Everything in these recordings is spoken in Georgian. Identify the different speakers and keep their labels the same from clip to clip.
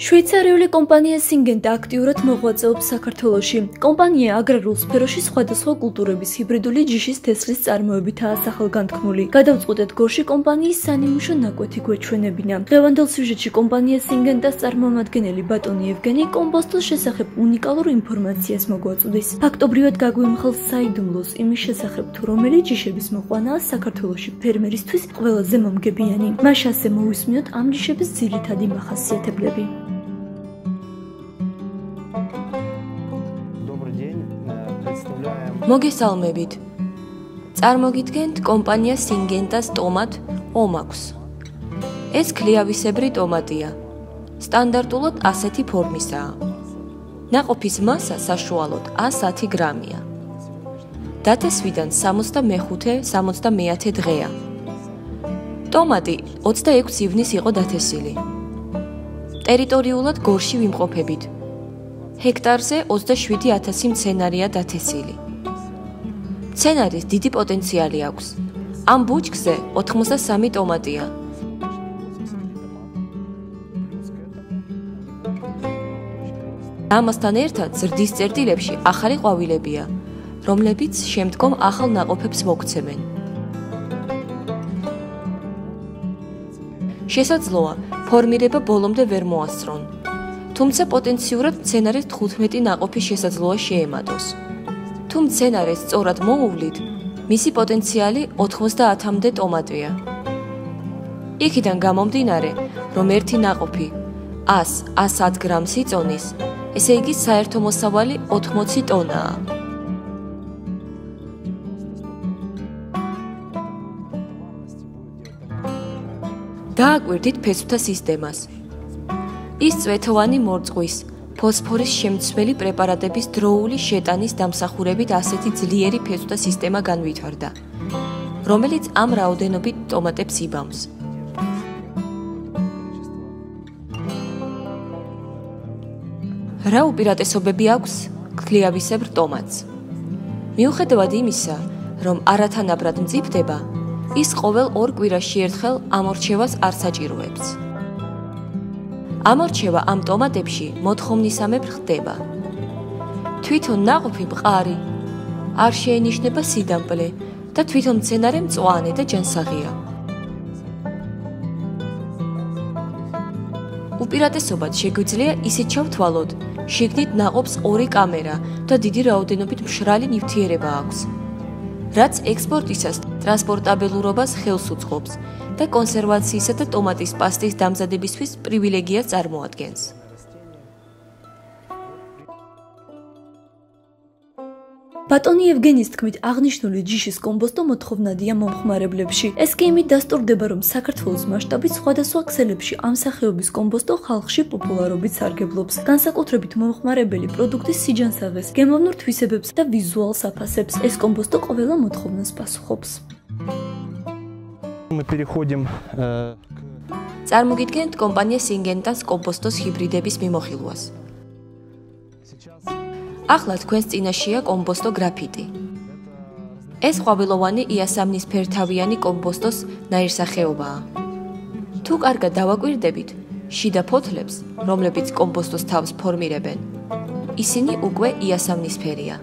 Speaker 1: შვეიცარიული კომპანია სინგენტა აქტიურად მოღვაწეობს საქართველოში. კომპანია აგრარულ სფეროში სხვადასხვა კულტურების ჰიბრიდული ჯიშის თესლის წარმოებითაა სახელგანთქმული. გადავწყვეტეთ გორში კომპანიის სანიმუშო ნაკვეთი გვეჩვენებინა. დღევანდელ სიუჟეტში კომპანია სინგენტას წარმომადგენელი ბატონი ევგენი კომპოსტოს შესახებ უნიკალურ ინფორმაციას მოგვაწვდის. ფაქტობრივად გაგვიმხელს საიდუმლოს იმის შესახებ, თუ რომელი ჯიშების მოყვანაა საქართველოში ფერმერისთვის ყველაზე მომგებიანი. მას ასე მოვისმინოთ ამ ჯიშების ძირითადი მახასიათებლები.
Speaker 2: მოგესალმებით. წარმოგიდგენთ კომპანია სინგენტას ტომატ ომაქვს. ეს ქლიავისებრი ტომატია. სტანდარტულად ასეთი ფორმისაა. ნაყოფის მასა საშუალოდ 110 გრამია. დათესვიდან 65-70 დღეა. ტომატი 26 ივნისს იყო დათესილი. ტერიტორიულად გორში ვიმყოფებით. ჰექტარზე 27,000 მცენარეა დათესილი. მცენარის დიდი პოტენციალი აქვს. ამ ბუჩქზე 83 ტომატია. ამასთან ერთად ზრდის წერტილებში ახალი ყვავილებია, რომლებიც შემდგომ ახალ ნაყოფებს მოგცემენ. შესაძლოა, ფორმირება ბოლომდე ვერ მოასწრონ, თუმცა პოტენციურად მცენარეს 15 ნაყოფი შესაძლოა შეემატოს. თუ მცენარეს სწორად მოუვლით, მისი პოტენციალი 90-მდე ტომატია. იქიდან გამომდინარე, რომ ერთი ნაყოფი 100-110 გრამს იწონის, ესე იგი საერთო მოსავალი 80 ტონაა. დააკვირდით ფესვთა სისტემას. ის წვეთოვანი მორწყვის, ფოსფორის შემცველი პრეპარატების დროული შეტანის დამსახურებით ასეთი ძლიერი ფესვთა სისტემა განვითარდა, რომელიც ამ რაოდენობით ტომატებს იბამს. რა უპირატესობები აქვს ქლიავისებრ ტომატს? მიუხედავად იმისა, რომ არათანაბრად მწიფდება, ის ყოველ 2 კვირაში ერთხელ ამორჩევას არ საჭიროებს. ამორჩევა ამ ტომატებში მოთხოვნისამებრ ხდება. თვითონ ნაყოფი მყარი, არ შეენიშნება სიდამპლე და თვითონ მცენარე მწვანე და ჯანსაღია. უპირატესობად შეგვიძლია ისიც ჩავთვალოთ, შიგნით ნაყოფს 2 კამერა და დიდი რაოდენობით მშრალი ნივთიერება აქვს, რაც ექსპორტისას ტრანსპორტაბელურობას ხელს უწყობს და კონსერვაციისა და ტომატის პასტის დამზადებისთვის პრივილეგიას წარმოადგენს.
Speaker 1: ბატონი ევგენის თქმით, აღნიშნული ჯიშის კომპოსტო მოთხოვნადია მომხმარებლებში. ეს კი იმით დასტურდება, რომ საქართველოს მასშტაბით სხვადასხვა ქსელებში ამ სახეობის კომპოსტო ხალხში პოპულარობით სარგებლობს. განსაკუთრებით მომხმარებელი პროდუქტის სიჯანსაღეს, გემოვნურ თვისებებს და ვიზუალს აფასებს. ეს კომპოსტო ყველა მოთხოვნას პასუხობს.
Speaker 2: წარმოგიდგენთ კომპანია სინგენტას კომპოსტოს ჰიბრიდების მიმოხილვას. ახლა თქვენს წინაშეა კომპოსტო გრაფიტი. ეს ყვავილოვანი იასამნისფერთავიანი კომპოსტოს ნაირსახეობაა. თუ კარგად დავაკვირდებით, შიდა ფოთლებს, რომლებიც კომპოსტოს თავს ფორმირებენ, ისინი უკვე იასამნისფერია.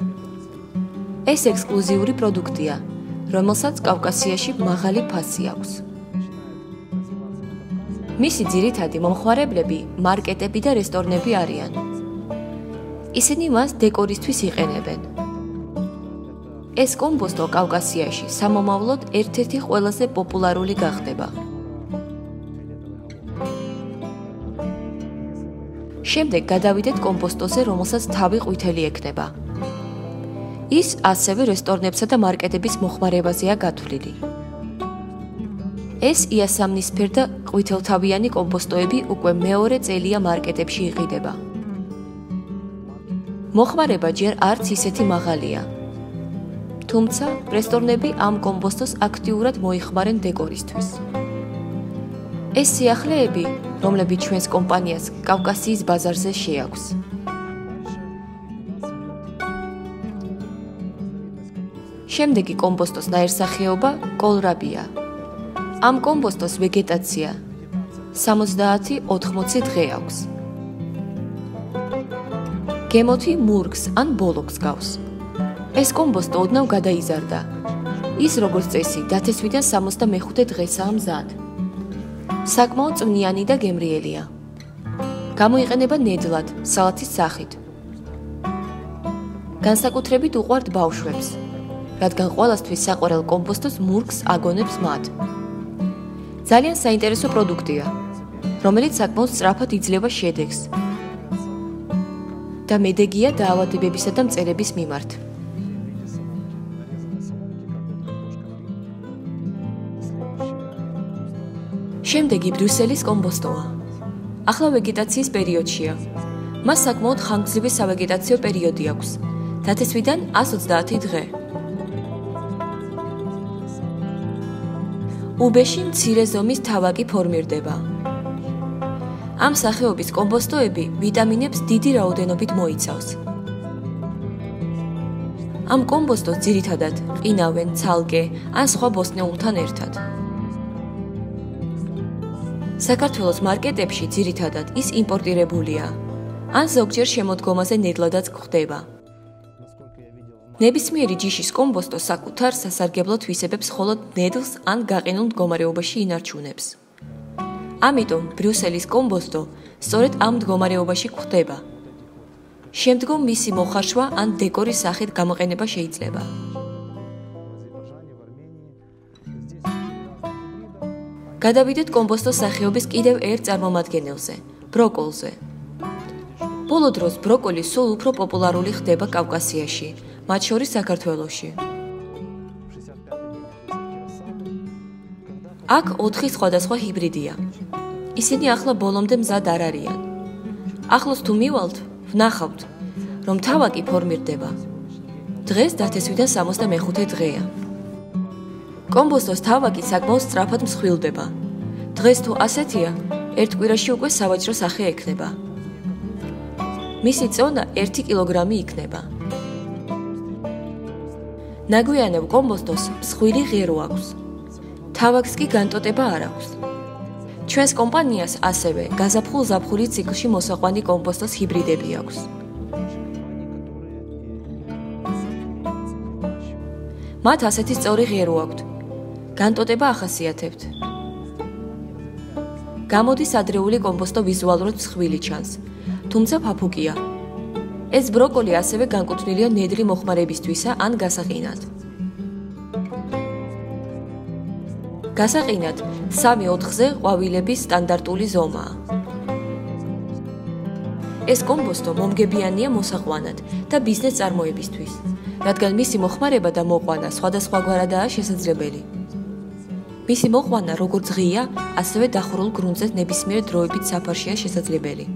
Speaker 2: ეს ექსკლუზიური პროდუქტია, რომელსაც კავკასიაში მაღალი ფასი აქვს. მისი ძირითადი მომხმარებლები მარკეტები და რესტორნები არიან. ისინი მას დეკორისთვის იყენებენ. ეს კომპოსტო კავკასიაში სამომავლოდ ერთ-ერთი ყველაზე პოპულარული გახდება. შემდეგ გადავიდეთ კომპოსტოზე, რომელსაც თავი ყვითელი ექნება. ის ასევე რესტორნებსა და მარკეტების მოხმარებაზეა გათვლილი. ეს იასამნისფერ და ყვითელთავიანი კომპოსტოები უკვე მეორე წელია მარკეტებში იყიდება. მოხმარება ჯერ არც ისეთი მაღალია. თუმცა, რესტორნები ამ კომპოსტოს აქტიურად მოიხმარენ დეკორისთვის. ეს სიახლეები, რომლებიც ჩვენს კომპანიას კავკასიის ბაზარზე შეაქვს. შემდეგი კომპოსტოს ნაირსახეობა კოლრაბია. ამ კომპოსტოს ვეგეტაცია 70-80 დღე აქვს. გემოთი მურგს ან ბოლოქს გავს. ეს კომბოსტო ოდნავ გადაიზარდა. ის როგორც წესი დათესვიდან 65 დღესაა მზად. საკმაოდ წვნიანი და გემრიელია. გამოიყენება ნედლად, სალათის სახით. განსაკუთრებით უყვართ ბავშვებს, რადგან ყველასთვის საყვარელ კომბოსტოს მურგს აგონებს მათ. ძალიან საინტერესო პროდუქტია, რომელიც საკმაოდ სწრაფად იძლევა შედეგს და მედეგია დაავადებებისა და მწერების მიმართ. შემდეგი ბრიუსელის კომბოსტოა. ახლა ვეგეტაციის პერიოდშია. მას საკმაოდ ხანგრძლივი სავეგეტაციო პერიოდი აქვს. დათესვიდან 130 დღე. უბეში მცირე ზომის თავაკი ფორმირდება. ამ სახეობის კომბოსტოები ვიტამინებს დიდი რაოდენობით მოიცავს. ამ კომბოსტოს ძირითადად ყინავენ ცალკე ან სხვა ბოსტნეულთან ერთად. საქართველოს მარკეტებში ძირითადად ის იმპორტირებულია, ან ზოგჯერ შემოდგომაზე ნედლადაც გვხდება. ნებისმიერი ჯიშის კომბოსტო საკუთარ სასარგებლო თვისებებს მხოლოდ ნედლს ან გაყინულ მდგომარეობაში ინარჩუნებს. ამიტომ ბრიუსელის კომბოსტო სწორედ ამ მდგომარეობაში გვხდება. შემდგომ მისი მოხარშვა ან დეკორის სახით გამოყენება შეიძლება. გადავიდეთ კომბოსტოს სახეობის კიდევ ერთ წარმომადგენელზე, ბროკოლზე. ბოლო დროს ბროკოლი სულ უფრო პოპულარული ხდება კავკასიაში, მათ შორის საქართველოში. აქ 4 სხვადასხვა ჰიბრიდია. ისინი ახლა ბოლომდე მზად არ არიან. ახლოს თუ მივალთ, ვნახავთ, რომ თავაკი ფორმირდება. დღეს დათესვიდან 65 დღეა. კომბოსტოს თავაკი საკმაოდ სწრაფად მსხვილდება. დღეს თუ ასეთია, ერთ კვირაში უკვე სავაჭრო სახე ექნება. მისი წონა 1 კილოგრამი იქნება. ნაგვიანებ კომბოსტოს მსხვილი ღერო აქვს. თავაკს კი განტოტება არ აქვს. ჩვენს კომპანიას ასევე გაზაფხულ-ზაფხულის ციკლში მოსაყვანი კომბოსტოს ჰიბრიდები აქვს. მათ ასეთი სწორი ღერო აქვთ. განტოტება ახასიათებთ. გამოდის ადრეული კომბოსტო ვიზუალურად მსხვილი ჩანს, თუმცა ფაფუკია. ეს ბროკოლი ასევე განკუთვნილია ნედლი მოხმარებისთვისა ან გასაყინად. გასაყინად 3-4-ზე ყვავილების სტანდარტული ზომაა. ეს კომბოსტო მომგებიანია მოსაყვანად და ბიზნეს წარმოებისთვის, რადგან მისი მოხმარება და მოყვანა სხვადასხვაგვარადაა შესაძლებელი. მისი მოყვანა როგორც ღია, ასევე დახურულ გრუნტზე ნებისმიერ დროებით საფარშია შესაძლებელი.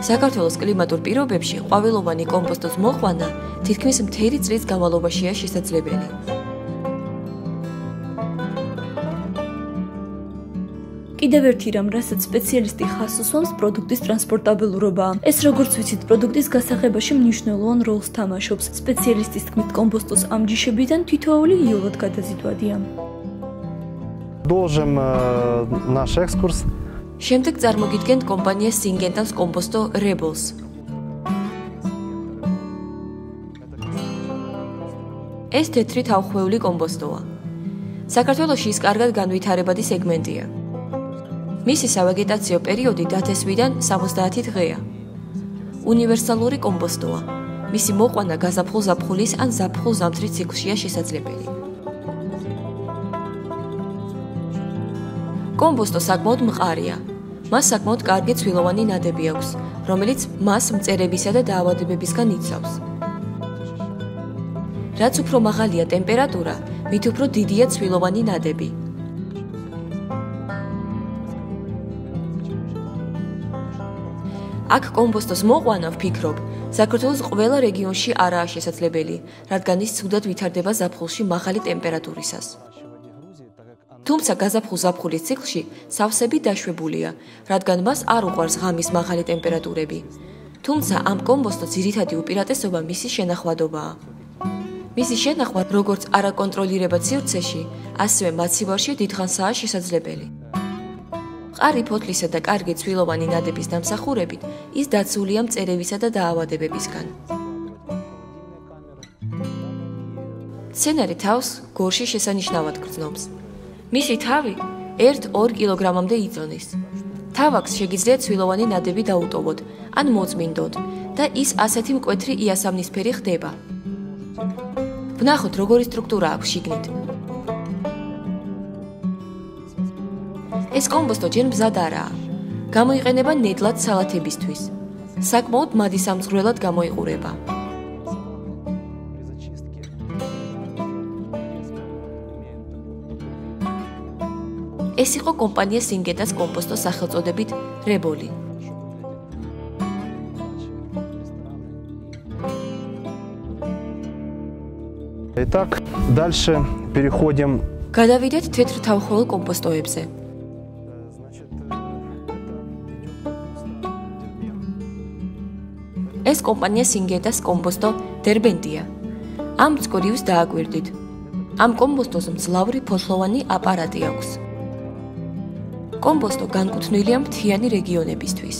Speaker 2: საქართველოს კლიმატურ პირობებში ყვავილოვანი კომბოსტოს მოყვანა თითქმის მთელი წლის განმავლობაშია შესაძლებელი.
Speaker 1: კიდევ ერთი რამ, რასაც სპეციალისტი ხაზს უსვამს, პროდუქტის ტრანსპორტაბილურობაა. ეს როგორც ვიცით, პროდუქტის გასაღებაში მნიშვნელოვან როლს თამაშობს. სპეციალისტის თქმით, კომბოსტოს ამ ჯიშებიდან თითოეული იოლად გადაზიდვადია.
Speaker 3: Продолжим наш экскурс.
Speaker 2: შემდეგ წარმოგიდგენთ კომპანია Syngenta's კომბოსტო Rebels. ეს თეთრი თავხვეული კომბოსტოა. საქართველოში ის კარგად განვითარებადი სეგმენტია. მისი სავეგეტაციო პერიოდი დათესვიდან 70 დღეა. უნივერსალური კომბოსტოა. მისი მოყვანა გაზაფხულ-ზაფხულის ან ზაფხულ-ზამთრის ციკლშია შესაძლებელი. კომბოსტო საკმაოდ მყარია. მას საკმაოდ კარგი ცვილოვანი ნადები აქვს, რომელიც მას მწერებისა და დაავადებებისგან იცავს. რაც უფრო მაღალია ტემპერატურა, მით უფრო დიდია ცვილოვანი ნადები. აქ კომბოსტოს მოყვანა, ვფიქრობ, საქართველოს ყველა რეგიონში არაა შესაძლებელი, რადგან ის ცუდად ვითარდება ზაფხულში მაღალი ტემპერატურისას. თუმცა გაზაფხულ-ზაფხულის ციკლში სავსები დაშვებულია, რადგან მას არ უყვარს ღამის მაღალი ტემპერატურები. თუმცა ამ კომბოსტოს ძირითადი უპირატესობა მისი შენახვადობაა. მისი შენახვა როგორც არაკონტროლირებად სივრცეში, ასევე მაცივარში დიდხანსაა შესაძლებელი. მყარი ფოთლისა და კარგი ცვილოვანი ნადების დამსახურებით ის დაცულია მწერებისა და დაავადებებისგან. სცენარი თავს გორში შესანიშნავად გრძნობს. მისი თავი 1-2 კილოგრამამდე იწონის. თავაკს შეგიძლია ცვილოვანი ნადები დაუტოვოთ, ან მოწმინდოთ და ის ასეთი მკვეთრი იასამნისფერი ხდება. ვნახოთ, როგორი სტრუქტურა აქვს შიგნით. ეს კომბოსტო ჯერ მზად არაა. გამოიყენება ნედლად სალათებისთვის. საკმაოდ მადი სამძღვრელად გამოიყურება. ეს იყო კომპანია სინგენტას კომპოსტო სახელწოდებით რებოლი.
Speaker 3: Итак, дальше переходим.
Speaker 2: გადავიდეთ თეთრ თავხოლ კომპოსტოებზე. ეს კომპანია სინგენტას კომპოსტო დერბენტია. ამ წყურიუს დააკვირდით. ამ კომპოსტოს მძლავრი ფოთლოვანი აპარატი აქვს. კომპოსტო განკუთვნილია მთიანი რეგიონებისთვის.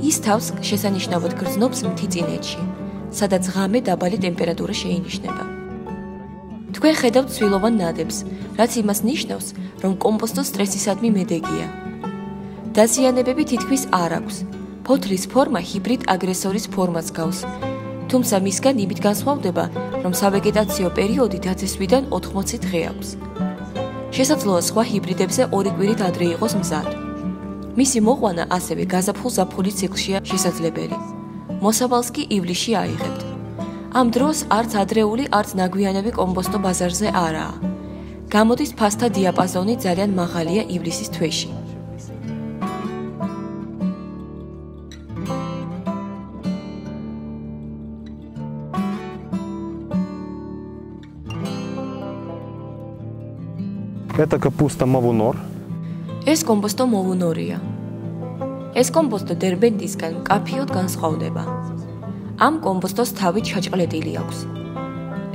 Speaker 2: ის თავს შესანიშნავად გრძნობს მთიწინეთში, სადაც ღამე დაბალი ტემპერატურა შეინიშნება. თქვენ ხედავთ ცვილოვან ნადებს, რაც იმას ნიშნავს, რომ კომპოსტო სტრესისადმი მედეგია. დაზიანებები თითქმის არ აქვს. ფოთლის ფორმა ჰიბრიდ აგრესორის ფორმას გავს, თუმცა მისგან იმით განსხვავდება, რომ სავეგეტაციო პერიოდი დაწესვიდან 80 დღე აქვს. შესაძლოა სხვა ჰიბრიდებზე 2 კვირით ადრე იყოს მზად. მისი მოყვანა ასევე გაზაფხულ-ზაფხულის ციკლშია შესაძლებელი. მოსავალს კი ივლისში აიღებთ. ამ დროს არც ადრეული, არც ნაგვიანები კომპოსტო ბაზარზე არაა. გამოდის ფასთა დიაპაზონი ძალიან მაღალია ივლისის თვეში.
Speaker 3: Это капуста мавунор.
Speaker 2: ეს კომპოსტო მოვუნორია. ეს კომპოსტო დერბენტისგან მკაფიოდ განსხვავდება. ამ კომპოსტოს თავი ჩაჭყლეტილი აქვს.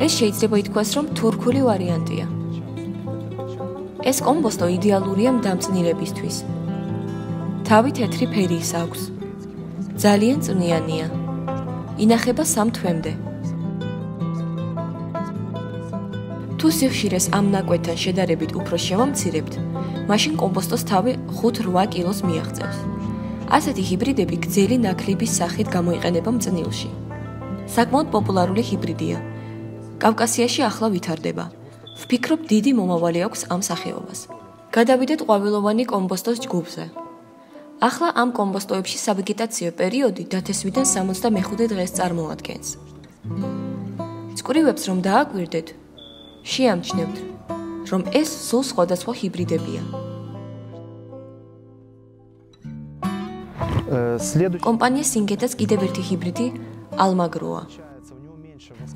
Speaker 2: ეს შეიძლება ითქვას, რომ თურქული ვარიანტია. ეს კომპოსტო იდეალურია მდამწნილებისთვის. თავი თეთრი ფერის აქვს. ძალიან წვნიანია. ინახება 3 თვემდე. თუ სიხშირეს ამ ნაკვეთთან შედარებით უფრო შევამცირებთ, მაშინ კომპოსტოს თავი 5-8 კილოს მიაღწევს. ასეთი ჰიბრიდები გრძელი ნაკლიბის სახით გამოიყენება მწნილში. საკმაოდ პოპულარული ჰიბრიდია. კავკასიაში ახლა ვითარდება. ვფიქრობ, დიდი მომავალი აქვს ამ სახეობას. გადავიდეთ ყვავილოვანი კომპოსტოს ჯგუფზე. ახლა ამ კომპოსტოებში სავეგეტაციო პერიოდი დათესვიდან 65 დღეს წარმოადგენს. წყურვებს რომ დააკვირდეთ, შეამჩნევთ, რომ ეს სულ სხვადასხვა ჰიბრიდებია. კომპანია სინგენტას კიდევ ერთი ჰიბრიდი ალმაგროა.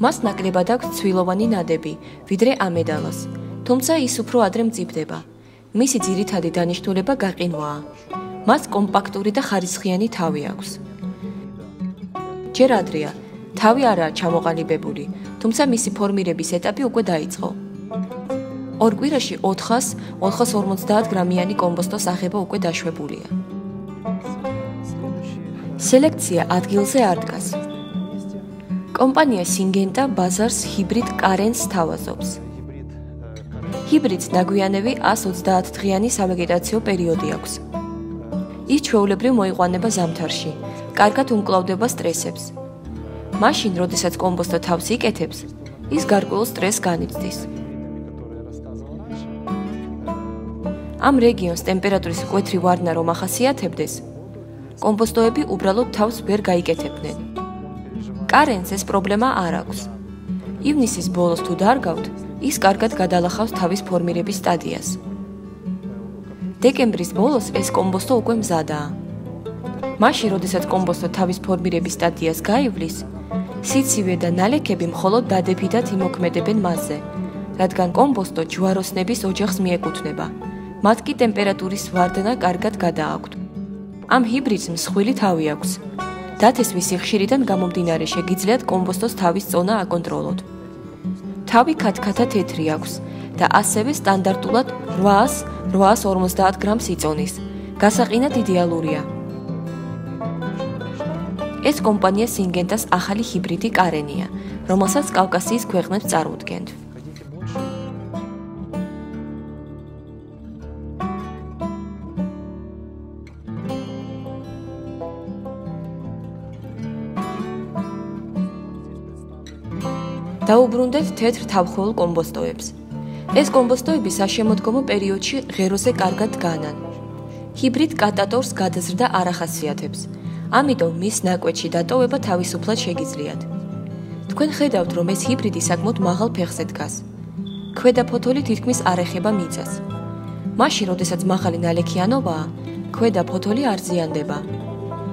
Speaker 2: მას ნაკლებად აქვს ცვილოვანი ნადები, ვიდრე ამედალას, თუმცა ის უფრო ადრე მწიფდება. მისი ძირითადი დანიშნულება გაყინვაა. მას კომპაქტური და ხარისხიანი თავი აქვს. ჯერ ადრეა, თავი არაა ჩამოყალიბებული, თუმცა მისი ფორმირების ეტაპი უკვე დაიწყო. 2 კვირაში 450 გრამიანი კომპოსტოს აღება უკვე დაშვებულია. სელექცია ადგილზე არ დგას. კომპანია სინგენტა ბაზარს ჰიბრიდ კარენს თავაზობს. ჰიბრიდს ნაგვიანები 130 დღიანი სავეგეტაციო პერიოდი აქვს. ის ჩვეულებრივ მოიყვანება ზამთარში, კარგად უმკლავდება სტრესებს. მაშინ, როდესაც კომპოსტო თავს იკეთებს, ის გარკვეულ სტრესს განიცდის. ამ რეგიონს ტემპერატურის მკვეთრი ვარდნა რომ ახასიათებდეს, კომპოსტოები უბრალოდ თავს ვერ გაიკეთებდნენ. კარენს ეს პრობლემა არ აქვს. ივნისის ბოლოს თუ დარგავთ, ის კარგად გადალახავს თავის ფორმირების სტადიას. დეკემბრის ბოლოს ეს კომპოსტო უკვე მზადაა. მაშინ, როდესაც კომპოსტო თავის ფორმირების სტადიას გაივლის, სიცივე და ნალექები მხოლოდ დადებითად იმოქმედებენ მასზე, რადგან კომპოსტო ჯვაროსნების ოჯახს მიეკუთვნება. მათ კი ტემპერატურის ვარდნა კარგად გადააქვთ. ამ ჰიბრიდს მსხვილი თავი აქვს. დათესვის სიხშირიდან გამომდინარე შეგიძლიათ კომპოსტოს თავის წონა აკონტროლოთ. თავი ქათქათა თეთრი აქვს და ასევე სტანდარტულად 800-850 გრამს იწონის. გასაყინად იდეალურია. ეს კომპანია სინგენტას ახალი ჰიბრიდი კარენია, რომელსაც კავკასიის ქვეყნებს წარმოადგენთ. დაუბრუნდეთ თეთრ თავხოველ კომბოსტოებს. ეს კომბოსტოები საშემოდგომო პერიოდში ღეროზე კარგად დგანან. ჰიბრიდ კატატორს გადაზრდა არ ახასიათებს, ამიტომ მის ნაკვეთში დატოვება თავისუფლად შეგიძლიათ. თქვენ ხედავთ, რომ ეს ჰიბრიდი საკმაოდ მაღალ ფეხზე დგას. ქვედა ფოთოლი თითქმის არ ეხება მიწას. მაშინ, როდესაც მაღალი ნალექიანობაა, ქვედა ფოთოლი არ ზიანდება.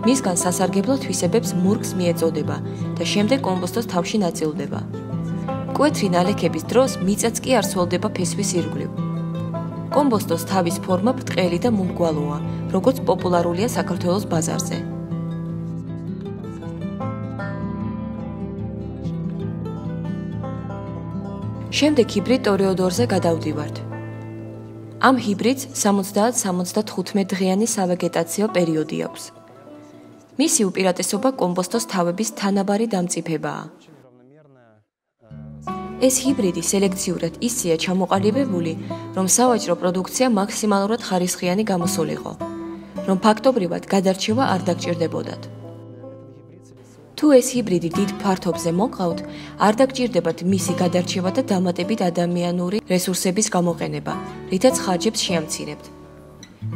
Speaker 2: მისგან სასარგებლო თვისებებს მურგს მიეწოდება და შემდეგ კომბოსტოს თავში ნაწილდება. მკვეთრი ნალექების დროს მიწაც კი არ სველდება ფესვის ირგვლივ. კომბოსტოს თავის ფორმა ბრტყელი და მომრგვალოა, როგორც პოპულარულია საქართველოს ბაზარზე. შემდეგ ჰიბრიდ ტორეოდორზე გადავდივართ. ამ ჰიბრიდს 70-75 დღიანი სავეგეტაციო პერიოდი აქვს. მისი უპირატესობა კომბოსტოს თავების თანაბარი დამწიფებაა. ეს ჰიბრიდი სელექციურად ისეა ჩამოყალიბებული, რომ სავაჭრო პროდუქცია მაქსიმალურად ხარისხიანი გამოსულიყო, რომ ფაქტობრივად გადარჩევა არ დაგჭირდებოდათ. თუ ეს ჰიბრიდი დიდ ფართობზე მოყავთ, არ დაგჭირდებათ მისი გადარჩევა და დამატებით ადამიანური რესურსების გამოყენება, რითაც ხარჯებს შეამცირებთ.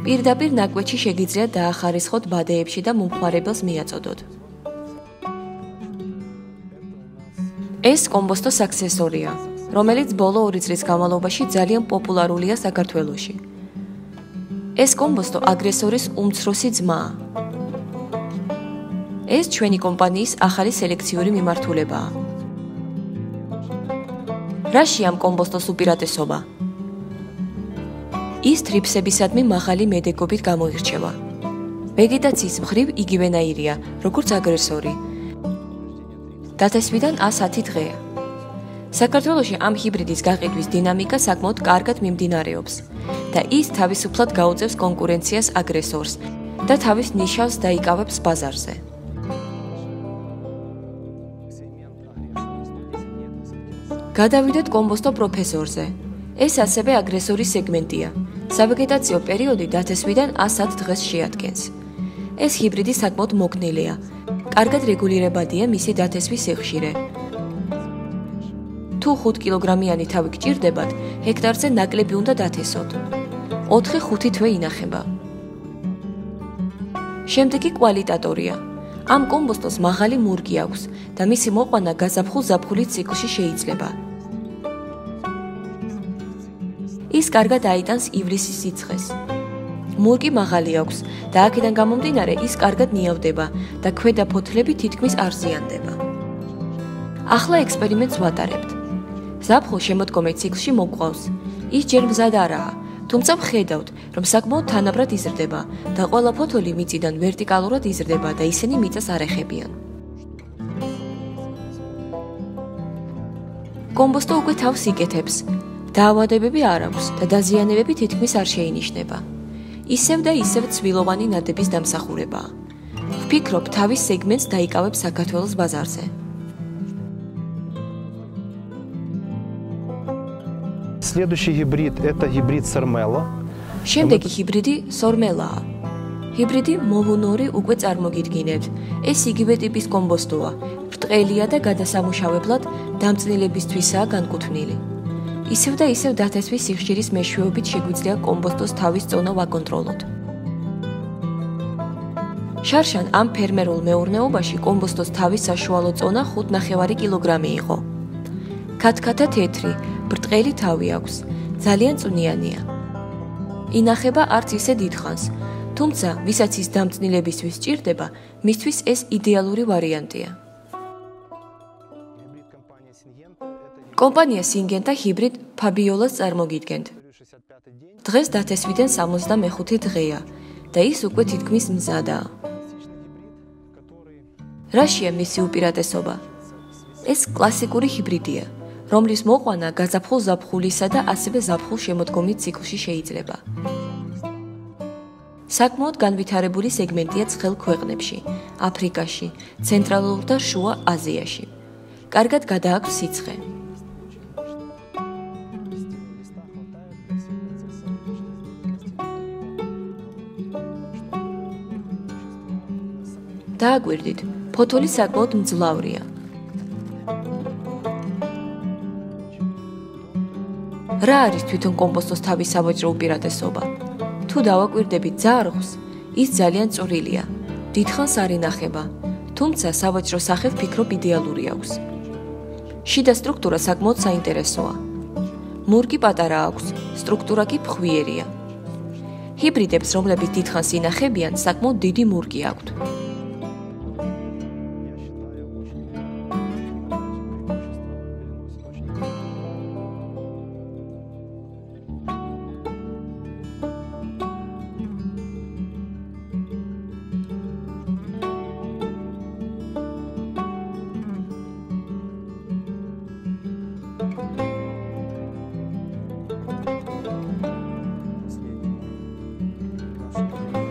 Speaker 2: პირდაპირ ნაკვეთში შეგიძლიათ დაახარისხოთ ბადეებში და მომხმარებელს მიაწოდოთ. ეს კომბოსტოს აქსესორია, რომელიც ბოლო 2 წლის განმავლობაში ძალიან პოპულარულია საქართველოში. ეს კომბოსტო აგრესორის უმცროსი ძმაა. ეს ჩვენი კომპანიის ახალი სელექციური მიმართულებაა. რაშია ამ კომბოსტოს უპირატესობა? ის თრიფსებისადმი მაღალი მედეგობით გამოირჩევა. ვეგეტაციის მხრივ იგივენაირია, როგორც აგრესორი. დათესვიდან 110 დღეა. საქართველოში ამ ჰიბრიდის გაყიდვის დინამიკა საკმაოდ კარგად მიმდინარეობს და ის თავისუფლად გაუწევს კონკურენციას აგრესორს და თავის ნიშავს დაიკავებს ბაზარზე. გადავიდეთ კომბოსტო პროფესორზე. ეს ასევე აგრესორის სეგმენტია. სავეგეტაციო პერიოდი დათესვიდან 110 დღეს შეადგენს. ეს ჰიბრიდი საკმაოდ მოგნილია. კარგად რეგულირებადია მისი დათესვის სიხშირე. თუ 5 კილოგრამიანი თავი გჭირდებათ, ჰექტარზე ნაკლები უნდა დათესოთ. 4-5 თვე ინახება. შემდეგი კვალიტატორია. ამ კომბოსტოს მაღალი მურგი აქვს და მისი მოყვანა გაზაფხულ-ზაფხულის ციკლში შეიძლება. ის კარგად აიტანს ივლისის სიცხეს. მურგი მაღალი აქვს და აქედან გამომდინარე ის კარგად ნიავდება და ქვედა ფოთლები თითქმის არ ზიანდება. ახლა ექსპერიმენტს ვატარებთ. ზაფხულ შემოდგომე ციკლში მოგვყავს. ის ჯერ მზად არაა, თუმცა ვხედავთ, რომ საკმაოდ თანაბრად იზრდება და ყველა ფოთოლი მიწიდან ვერტიკალურად იზრდება და ისინი მიწას არ ეხებიან. კომბოსტო უკვე თავს იკეთებს. დაავადებები არ აქვს და დაზიანებები თითქმის არ შეინიშნება. ისევ და ისევ ცვილოვანი ნადების დამსახურებაა. ვფიქრობ, თავის სეგმენტს დაიკავებს საქართველოს ბაზარზე.
Speaker 3: Следующий гибрид – это гибрид Сормело.
Speaker 2: შემდეგი ჰიბრიდი სორმელაა. ჰიბრიდი მოვუნორი უკვე წარმოგიდგინეთ. ეს იგივე ტიპის კომბოსტოა, ბრტყელია და გადასამუშავებლად დამწნილებისთვისაა განკუთვნილი. ისევ და ისევ დათესვის სიხშირის მეშვეობით შეგვიძლია კომბოსტოს თავის წონა ვაკონტროლოთ. შარშან ამ ფერმერულ მეურნეობაში კომბოსტოს თავის საშუალო წონა 5,5 კილოგრამი იყო. ქათქათა თეთრი, ბრტყელი თავი აქვს, ძალიან წვნიანია. ინახება არც ისე დიდხანს, თუმცა ვისაც ის დამწნილებისთვის სჭირდება, მისთვის ეს იდეალური ვარიანტია. კომპანია სინგენტა ჰიბრიდ ფაბიოლას წარმოგიდგენთ. დღეს დათესვიდან 65 დღეა და ის უკვე თითქმის მზადაა. რაშია მისი უპირატესობა? ეს კლასიკური ჰიბრიდია, რომლის მოყვანა გაზაფხულ-ზაფხულისა და ასევე ზაფხულ-შემოდგომის ციკლში შეიძლება. საკმაოდ განვითარებული სეგმენტია ცხელ ქვეყნებში, აფრიკაში, ცენტრალურ და შუა აზიაში. კარგად გადააქვს სიცხე. დააგვირდით, ფოთოლი საკმაოდ მძლავრია. რა არის თვითონ კომპოსტოს თავის სავაჭრო უპირატესობა? თუ დავაკვირდებით ძარღვს, ის ძალიან წვრილია. დიდხანს არ ინახება, თუმცა სავაჭრო სახე ვფიქრობ იდეალური აქვს. შიდა სტრუქტურა საკმაოდ საინტერესოა. მურგი პატარა აქვს, სტრუქტურა კი ფხვიერია. ჰიბრიდებს, რომლებიც დიდხანს ინახებიან, საკმაოდ დიდი მურგი აქვთ.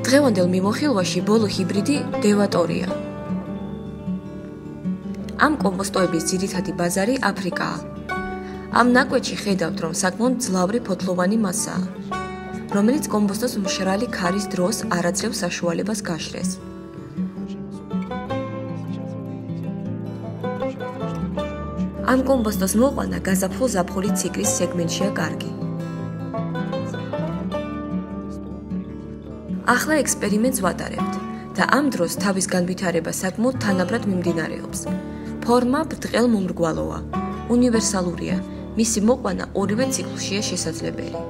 Speaker 2: დღევანდელ მიმოხილვაში ბოლო ჰიბრიდი დევატორია. ამ კომპოსტოების ძირითადი ბაზარი აფრიკაა. ამ ნაკვეთში ხედავთ, რომ საკმაოდ მძლავრი ფოთლოვანი მასაა, რომელიც კომპოსტოს მშრალი ქარის დროს არ აძლევს საშუალებას გაშრეს. ამ კომპოსტოს მოყვანა გაზაფხულ-ზაფხულის ციკლის სეგმენტშია კარგი. ახლა ექსპერიმენტს ვატარებთ და ამ დროს თავის განვითარება საკმაოდ თანაბრად მიმდინარეობს. ფორმა ბრტყელ მომრგვალოა, უნივერსალურია, მისი მოყვანა ორივე ციკლშია შესაძლებელი.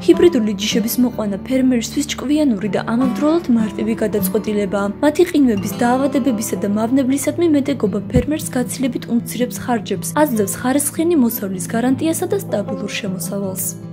Speaker 1: ჰიბრიდული ჯიშების მოყვანა ფერმერისთვის ჭკვიანური და ამავდროულად მარტივი გადაწყვეტილებაა. მათი ყინვების დაავადებებისა და მავნებლისადმი მეტეკობა ფერმერს გაცილებით უმცირებს ხარჯებს, აძლევს ხარისხიანი მოსავლის გარანტიასა და სტაბილურ შემოსავალს.